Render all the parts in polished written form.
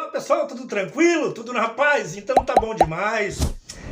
Fala pessoal, tudo tranquilo? Tudo na paz? Então tá bom demais.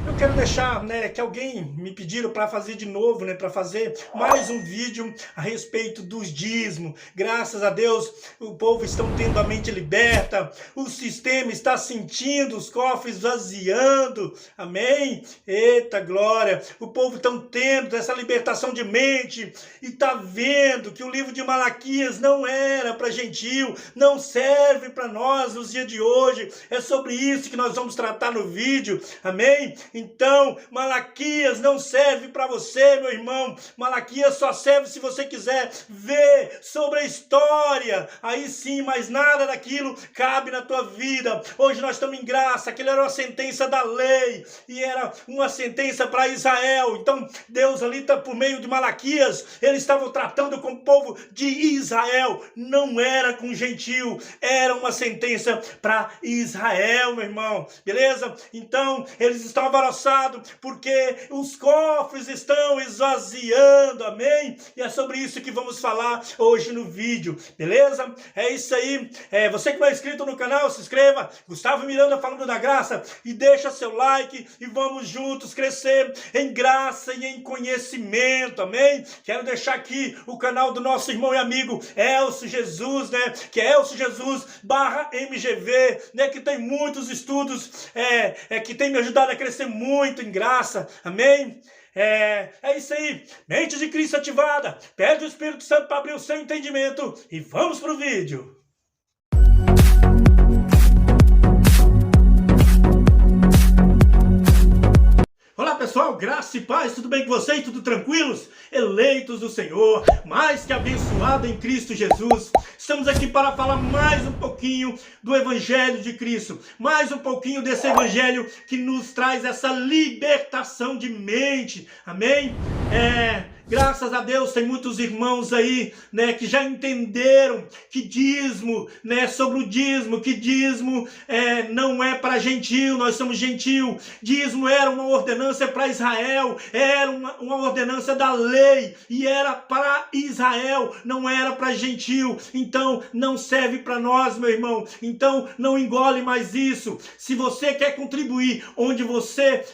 Eu quero deixar, que alguém me pediram para fazer de novo, para fazer mais um vídeo a respeito dos dízimos. Graças a Deus, o povo está tendo a mente liberta, o sistema está sentindo os cofres esvaziando. Amém? Eita glória! O povo está tendo essa libertação de mente e está vendo que o livro de Malaquias não era para gentil, não serve para nós nos dias de hoje. É sobre isso que nós vamos tratar no vídeo. Amém? Então, Malaquias não serve para você, meu irmão. Malaquias só serve se você quiser ver sobre a história. Aí sim, mas nada daquilo cabe na tua vida. Hoje nós estamos em graça. Aquilo era uma sentença da lei e era uma sentença para Israel. Então, Deus ali, por meio de Malaquias, eles estavam tratando com o povo de Israel. Não era com gentil, era uma sentença para Israel, meu irmão. Beleza? Então, eles estavam alvoroçados porque os cofres estão esvaziando, amém? E é sobre isso que vamos falar hoje no vídeo, beleza? É isso aí. Você que não é inscrito no canal, se inscreva. Gustavo Miranda falando da graça, e deixa seu like e vamos juntos crescer em graça e em conhecimento, amém? Quero deixar aqui o canal do nosso irmão e amigo Elcio Jesus, que é Elcio Jesus /MGV, que tem muitos estudos, que tem me ajudado a crescer muito em graça, amém? É isso aí, mente de Cristo ativada, pede o Espírito Santo para abrir o seu entendimento e vamos pro vídeo. Olá pessoal, graça e paz, tudo bem com vocês? Tudo tranquilos? Eleitos do Senhor, mais que abençoado em Cristo Jesus. Estamos aqui para falar mais um pouquinho do Evangelho de Cristo, mais um pouquinho desse Evangelho que nos traz essa libertação de mente, amém? Graças a Deus tem muitos irmãos aí, que já entenderam que dízimo, sobre o dízimo, que dízimo não é para gentil, nós somos gentil. Dízimo era uma ordenança para Israel, era uma ordenança da lei e era para Israel, não era para gentil. Então não serve para nós, meu irmão. Então não engole mais isso. Se você quer contribuir onde você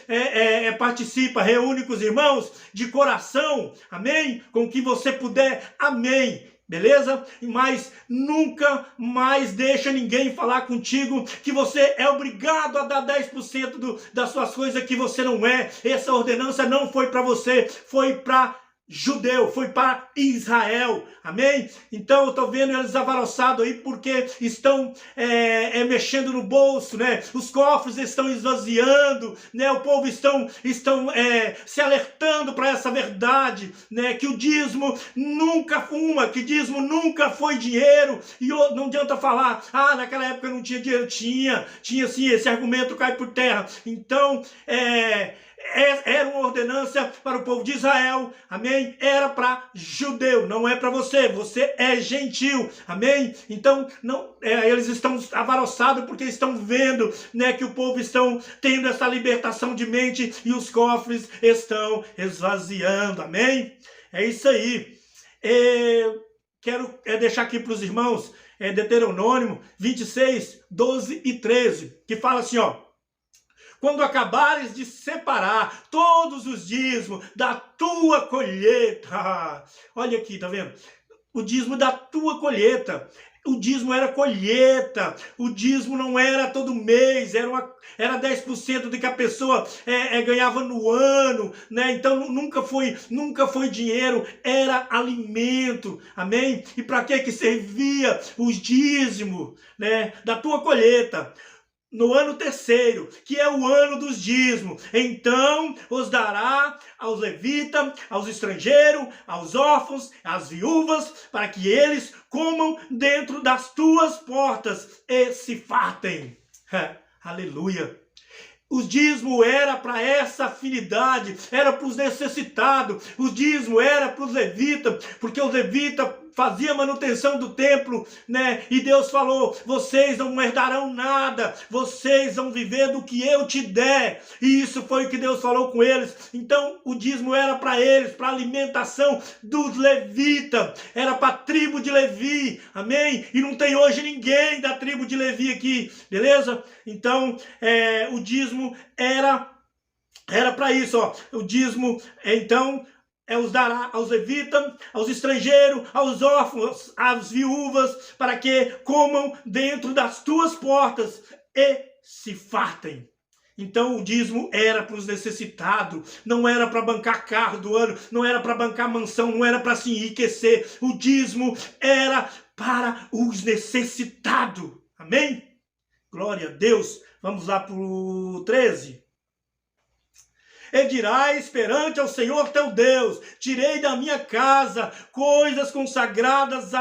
participa, reúne com os irmãos de coração, amém? Com o que você puder, amém. Beleza? Mas nunca mais deixa ninguém falar contigo que você é obrigado a dar 10% das suas coisas, que você não é. Essa ordenança não foi para você, foi para judeu, foi para Israel, amém? Então eu estou vendo eles alvoroçados aí porque estão mexendo no bolso, os cofres estão esvaziando, o povo estão se alertando para essa verdade, que o dízimo nunca que dízimo nunca foi dinheiro. E não adianta falar, naquela época não tinha dinheiro. Tinha sim, esse argumento cai por terra. Então era uma ordenança para o povo de Israel, amém? Era para judeu, não é para você, você é gentil, amém? Então eles estão alvoroçados porque estão vendo, que o povo estão tendo essa libertação de mente e os cofres estão esvaziando, amém? É isso aí. Quero deixar aqui para os irmãos Deuteronômio 26, 12 e 13, que fala assim, ó: quando acabares de separar todos os dízimos da tua colheita. Olha aqui, tá vendo? O dízimo da tua colheita. O dízimo era colheita. O dízimo não era todo mês. Era 10% do que a pessoa ganhava no ano, Então nunca foi dinheiro, era alimento, amém? E para que servia os dízimos, da tua colheita? No ano terceiro, que é o ano dos dízimos, então os dará aos levitas, aos estrangeiros, aos órfãos, às viúvas, para que eles comam dentro das tuas portas e se fartem. Aleluia! O dízimo era para essa afinidade, era para os necessitados. O dízimo era para os levitas, porque os levitas fazia a manutenção do templo, né? E Deus falou: vocês não herdarão nada, vocês vão viver do que eu te der. E isso foi o que Deus falou com eles. Então o dízimo era para eles, para a alimentação dos levitas, era para a tribo de Levi, amém? E não tem hoje ninguém da tribo de Levi aqui, beleza? Então o dízimo era para isso, ó. O dízimo, então, os dará aos levitas, aos estrangeiros, aos órfãos, às viúvas, para que comam dentro das tuas portas e se fartem. Então o dízimo era para os necessitados, não era para bancar carro do ano, não era para bancar mansão, não era para se enriquecer. O dízimo era para os necessitados, amém? Glória a Deus. Vamos lá para o 13. E dirás perante ao Senhor teu Deus: tirei da minha casa coisas consagradas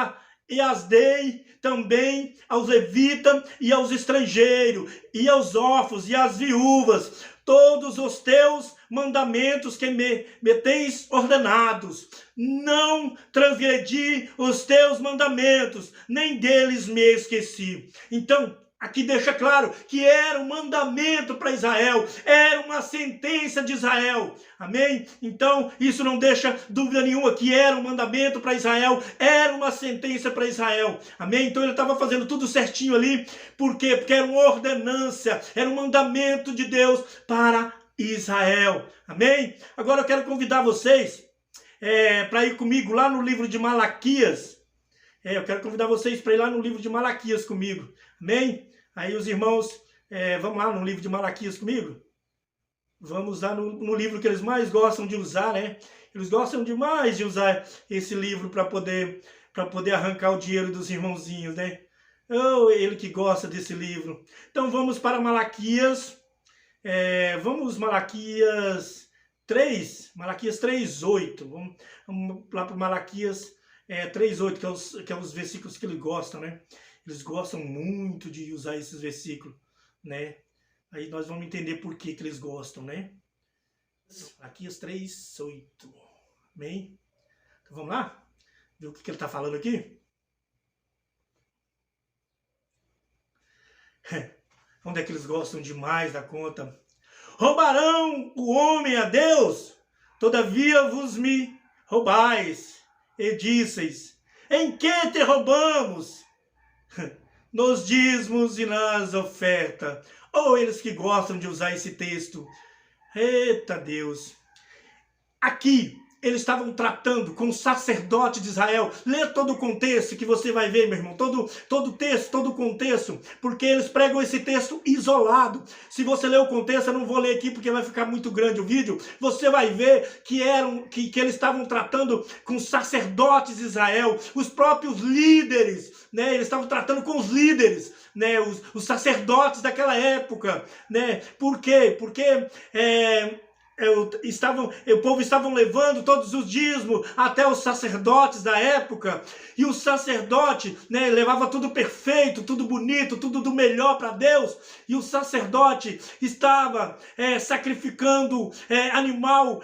e as dei também aos levitas e aos estrangeiros, e aos órfãos e às viúvas, todos os teus mandamentos que me tens ordenados. Não transgredi os teus mandamentos, nem deles me esqueci. Então, aqui deixa claro que era um mandamento para Israel, era uma sentença de Israel, amém? Então isso não deixa dúvida nenhuma que era um mandamento para Israel, era uma sentença para Israel, amém? Então ele estava fazendo tudo certinho ali, por quê? Porque era uma ordenância, era um mandamento de Deus para Israel, amém? Agora eu quero convidar vocês para ir comigo lá no livro de Malaquias. Eu quero convidar vocês para ir lá no livro de Malaquias comigo, amém? Aí os irmãos, vamos lá no livro de Malaquias comigo? Vamos lá no livro que eles mais gostam de usar, né? Eles gostam demais de usar esse livro para poder arrancar o dinheiro dos irmãozinhos, né? Oh, ele que gosta desse livro. Então vamos para Malaquias, vamos Malaquias 3, Malaquias 3:8. Vamos lá para Malaquias 3:8, que é os versículos que eles gostam, né? Eles gostam muito de usar esses versículos, né? Aí nós vamos entender por que eles gostam, né? Malaquias 3:8. Amém? Então vamos lá? Ver o que ele está falando aqui? Onde é que eles gostam demais da conta? Roubarão o homem a Deus? Todavia vos me roubais. E disseis: em que te roubamos? Nos dízimos e nas ofertas. Ou eles que gostam de usar esse texto. Eita Deus. Aqui eles estavam tratando com o sacerdote de Israel. Lê todo o contexto que você vai ver, meu irmão. Todo o texto, todo o contexto. Porque eles pregam esse texto isolado. Se você ler o contexto, eu não vou ler aqui porque vai ficar muito grande o vídeo. Você vai ver que eles estavam tratando com os sacerdotes de Israel. Os próprios líderes, né? Eles estavam tratando com os líderes, né? Os sacerdotes daquela época, né? Por quê? Porque o povo estavam levando todos os dízimos até os sacerdotes da época, e o sacerdote, né, levava tudo perfeito, tudo bonito, tudo do melhor para Deus, e o sacerdote estava sacrificando animal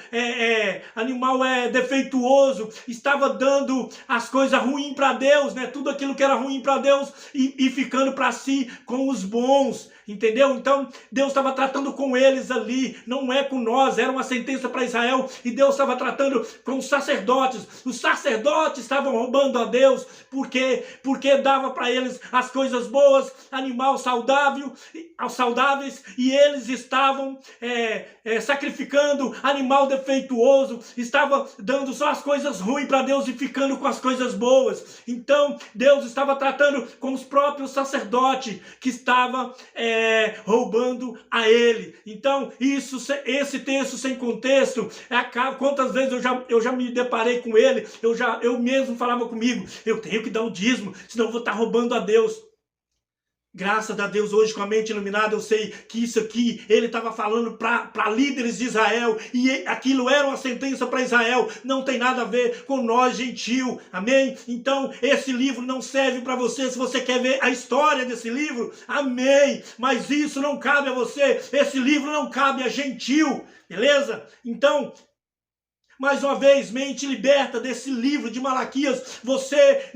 defeituoso, estava dando as coisas ruins para Deus, né, tudo aquilo que era ruim para Deus e ficando para si com os bons. Entendeu? Então Deus estava tratando com eles ali, não é com nós, era uma sentença para Israel, e Deus estava tratando com os sacerdotes. Os sacerdotes estavam roubando a Deus, porque dava para eles as coisas boas, animal saudáveis, e eles estavam sacrificando animal defeituoso, estavam dando só as coisas ruins para Deus e ficando com as coisas boas. Então Deus estava tratando com os próprios sacerdotes que estavam roubando a ele. Então esse texto sem contexto, quantas vezes eu já me deparei com ele, eu mesmo falava comigo: eu tenho que dar o dízimo, senão eu vou estar roubando a Deus. Graças a Deus, hoje com a mente iluminada, eu sei que isso aqui ele estava falando para líderes de Israel, e aquilo era uma sentença para Israel, não tem nada a ver com nós, gentil, amém? Então esse livro não serve para você, se você quer ver a história desse livro, amém? Mas isso não cabe a você, esse livro não cabe a gentil, beleza? Então mais uma vez, mente liberta desse livro de Malaquias. Você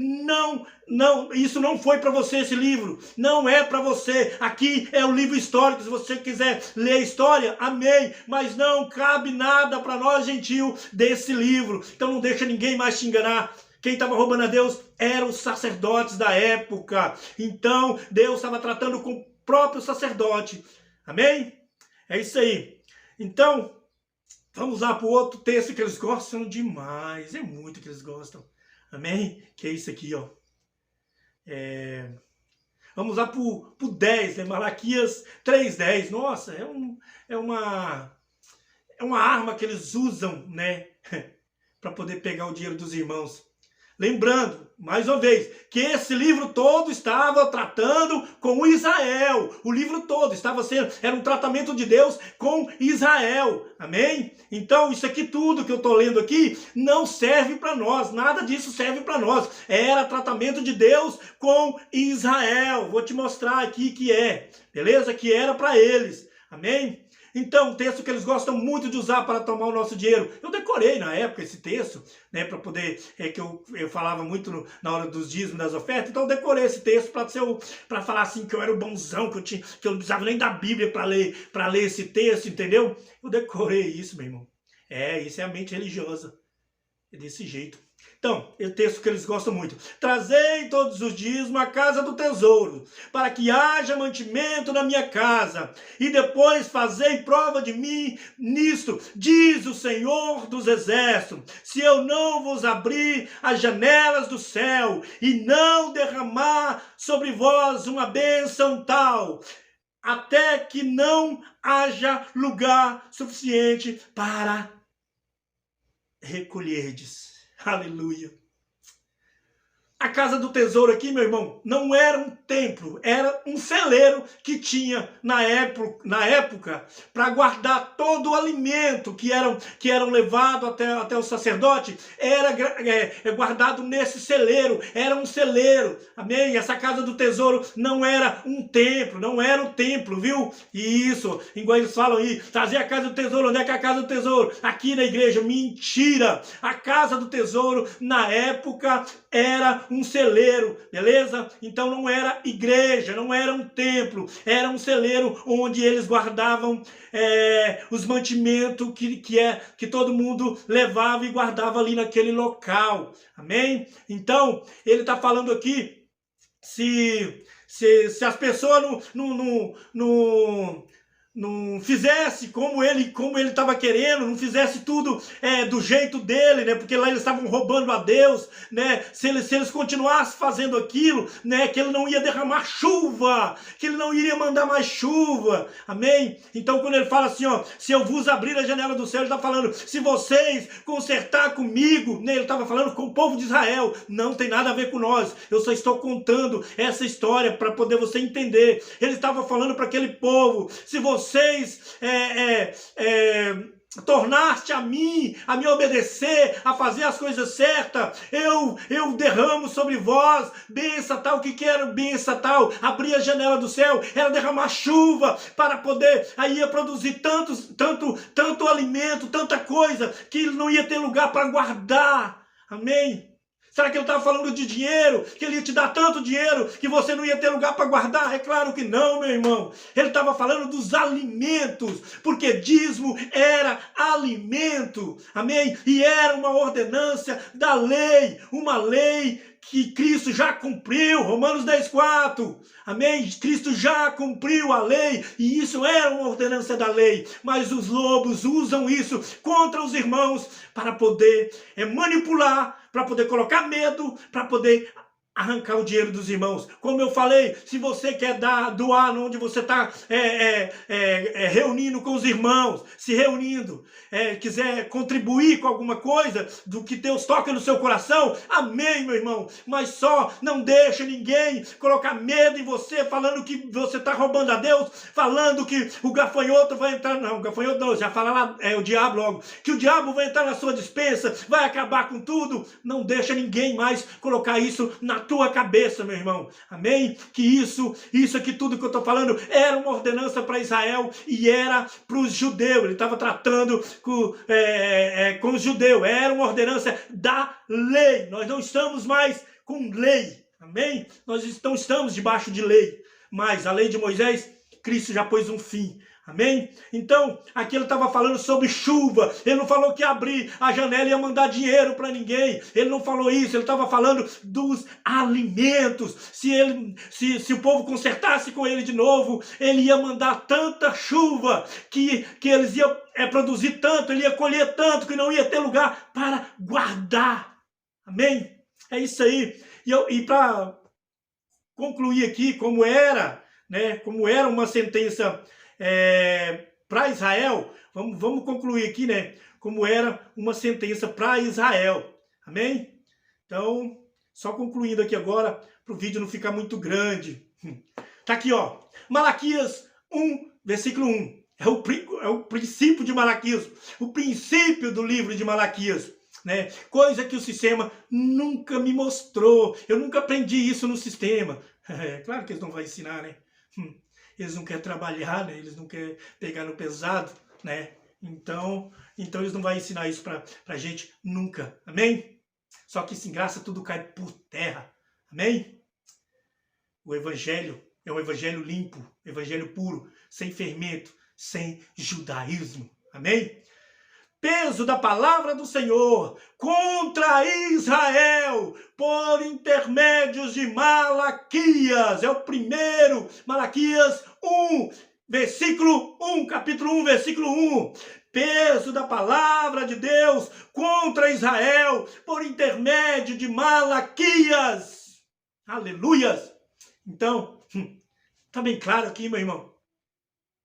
isso não foi para você, esse livro. Não é para você. Aqui é o livro histórico. Se você quiser ler a história, amém. Mas não cabe nada para nós, gentil, desse livro. Então não deixa ninguém mais te enganar. Quem estava roubando a Deus eram os sacerdotes da época. Então Deus estava tratando com o próprio sacerdote. Amém? É isso aí. Então, vamos lá para o outro texto que eles gostam demais. É muito que eles gostam. Amém? Que é isso aqui, ó. Vamos lá para o 10, né? Malaquias 3:10. Nossa, é uma arma que eles usam, né? Para poder pegar o dinheiro dos irmãos. Lembrando, mais uma vez, que esse livro todo estava tratando com Israel. O livro todo era um tratamento de Deus com Israel. Amém? Então, isso aqui tudo que eu estou lendo aqui não serve para nós. Nada disso serve para nós. Era tratamento de Deus com Israel. Vou te mostrar aqui que é. Beleza? Que era para eles. Amém? Então, um texto que eles gostam muito de usar para tomar o nosso dinheiro. Eu decorei na época esse texto, né, para poder, que eu falava muito na hora dos dízimos, das ofertas. Então eu decorei esse texto para falar assim que eu era o bonzão, que eu não precisava nem da Bíblia para ler esse texto, entendeu? Eu decorei isso, meu irmão. Isso é a mente religiosa. É desse jeito. Então, é o texto que eles gostam muito. Trazei todos os dízimos à casa do tesouro, para que haja mantimento na minha casa, e depois fazei prova de mim nisto, diz o Senhor dos Exércitos, se eu não vos abrir as janelas do céu, e não derramar sobre vós uma bênção tal, até que não haja lugar suficiente para recolherdes. Aleluia. A casa do tesouro aqui, meu irmão, não era um templo, era um celeiro que tinha na época para guardar todo o alimento que eram levados até o sacerdote, era guardado nesse celeiro, era um celeiro, amém? Essa casa do tesouro não era um templo, não era um templo, viu? Isso, igual eles falam aí, trazer a casa do tesouro, onde é que é a casa do tesouro? Aqui na igreja, mentira! A casa do tesouro, na época, era um celeiro, beleza? Então não era igreja, não era um templo, era um celeiro onde eles guardavam os mantimentos que todo mundo levava e guardava ali naquele local, amém? Então, ele está falando aqui, se as pessoas não fizesse como ele estava querendo, não fizesse tudo do jeito dele, né? Porque lá eles estavam roubando a Deus, né? Se eles continuassem fazendo aquilo, né? Que ele não ia derramar chuva, que ele não iria mandar mais chuva, amém? Então quando ele fala assim, ó, se eu vos abrir a janela do céu, ele está falando, se vocês consertar comigo, né? Ele estava falando com o povo de Israel, não tem nada a ver com nós, eu só estou contando essa história para poder você entender. Ele estava falando para aquele povo, se vocês tornaste a me obedecer, a fazer as coisas certas, eu derramo sobre vós bênção tal. O que era bênção tal? Abrir a janela do céu, era derramar chuva para poder, aí ia produzir tanto alimento, tanta coisa, que ele não ia ter lugar para guardar, amém? Será que ele estava falando de dinheiro? Que ele ia te dar tanto dinheiro que você não ia ter lugar para guardar? É claro que não, meu irmão. Ele estava falando dos alimentos, porque dízimo era alimento, amém? E era uma ordenança da lei, uma lei que Cristo já cumpriu, Romanos 10:4, amém? Cristo já cumpriu a lei, e isso era uma ordenança da lei, mas os lobos usam isso contra os irmãos para poder manipular, para poder colocar medo, para poder arrancar o dinheiro dos irmãos. Como eu falei, se você quer doar onde você está reunindo com os irmãos, se reunindo, quiser contribuir com alguma coisa do que Deus toca no seu coração, amém, meu irmão, mas só não deixe ninguém colocar medo em você, falando que você está roubando a Deus, falando que o gafanhoto vai entrar, não, o gafanhoto não, já fala lá, o diabo logo, que o diabo vai entrar na sua despensa, vai acabar com tudo. Não deixa ninguém mais colocar isso na tua cabeça, meu irmão. Amém? Que isso aqui tudo que eu estou falando era uma ordenança para Israel e era para os judeus. Ele estava tratando com os judeus. Era uma ordenança da lei. Nós não estamos mais com lei. Amém? Nós não estamos debaixo de lei. Mas a lei de Moisés, Cristo já pôs um fim. Amém? Então, aqui ele estava falando sobre chuva. Ele não falou que abrir a janela ia mandar dinheiro para ninguém. Ele não falou isso. Ele estava falando dos alimentos. Se o povo consertasse com ele de novo, ele ia mandar tanta chuva que eles iam produzir tanto, ele ia colher tanto que não ia ter lugar para guardar. Amém? É isso aí. E para concluir aqui como era, né? Como era uma sentença para Israel, vamos concluir aqui, né? Como era uma sentença para Israel. Amém? Então, só concluindo aqui agora, para o vídeo não ficar muito grande. Tá aqui, ó. Malaquias 1, versículo 1. É o princípio de Malaquias. O princípio do livro de Malaquias. Né? Coisa que o sistema nunca me mostrou. Eu nunca aprendi isso no sistema. Claro que eles não vão ensinar, né? Eles não querem trabalhar, né? Eles não querem pegar no pesado, né? Então eles não vão ensinar isso pra gente nunca, amém? Só que sem graça tudo cai por terra, amém? O evangelho é um evangelho limpo, evangelho puro, sem fermento, sem judaísmo, amém? Peso da palavra do Senhor contra Israel por intermédios de Malaquias. É o primeiro, Malaquias 1, versículo 1, capítulo 1, versículo 1. Peso da palavra de Deus contra Israel por intermédio de Malaquias. Aleluias! Então, tá bem claro aqui, meu irmão.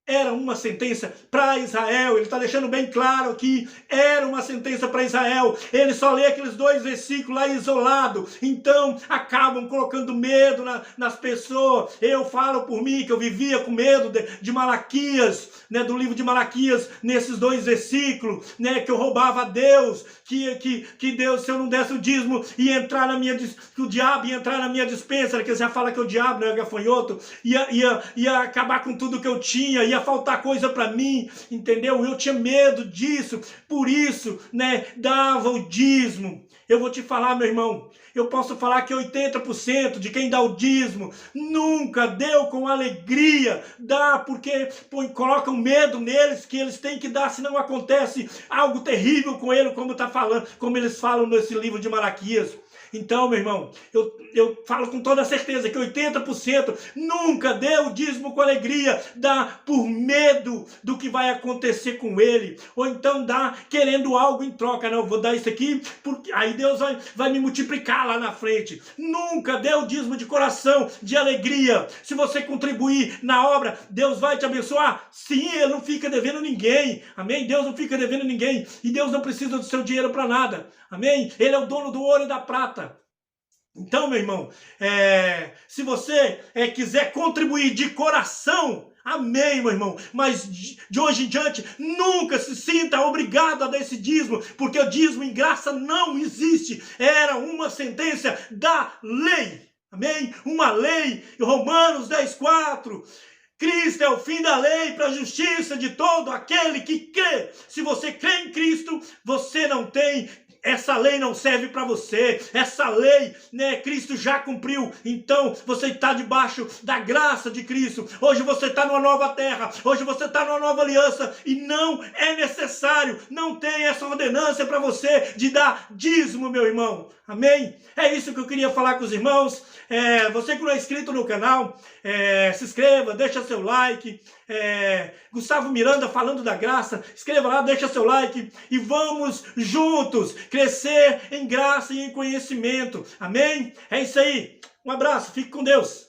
Era uma sentença para Israel. Ele está deixando bem claro aqui. Era uma sentença para Israel. Ele só lê aqueles 2 versículos lá isolado. Então, acabam colocando medo nas pessoas. Eu falo por mim que eu vivia com medo de Malaquias, né, do livro de Malaquias, nesses 2 versículos, né, que eu roubava a Deus, que Deus, se eu não desse o dízimo, ia entrar que o diabo ia entrar na minha dispensa, que já fala que o diabo, né, gafanhoto, ia acabar com tudo que eu tinha, ia faltar coisa para mim, entendeu? Eu tinha medo disso, por isso, né, dava o dízimo. Eu vou te falar, meu irmão, eu posso falar que 80% de quem dá o dízimo nunca deu com alegria, dá porque colocam medo neles que eles têm que dar, senão acontece algo terrível com ele, como eles falam nesse livro de Malaquias. Então, meu irmão, eu falo com toda certeza que 80% nunca deu o dízimo com alegria, dá por medo do que vai acontecer com ele, ou então dá querendo algo em troca. Não, eu vou dar isso aqui, porque aí Deus vai me multiplicar lá na frente. Nunca deu o dízimo de coração, de alegria. Se você contribuir na obra, Deus vai te abençoar. Sim, ele não fica devendo ninguém, amém? Deus não fica devendo ninguém, e Deus não precisa do seu dinheiro para nada, amém? Ele é o dono do ouro e da prata. Então, meu irmão, se você quiser contribuir de coração, amém, meu irmão, mas de hoje em diante, nunca se sinta obrigado a dar esse dízimo, porque o dízimo em graça não existe. Era uma sentença da lei, amém? Uma lei, Romanos 10:4. Cristo é o fim da lei para a justiça de todo aquele que crê. Se você crê em Cristo, você não tem... Essa lei não serve para você. Essa lei, né, Cristo já cumpriu. Então, você está debaixo da graça de Cristo. Hoje você está numa nova terra. Hoje você está numa nova aliança. E não é necessário, não tem essa ordenança para você de dar dízimo, meu irmão. Amém? É isso que eu queria falar com os irmãos. Você que não é inscrito no canal, se inscreva, deixa seu like. Gustavo Miranda falando da graça, escreva lá, deixa seu like e vamos juntos crescer em graça e em conhecimento, amém? É isso aí, um abraço, fique com Deus.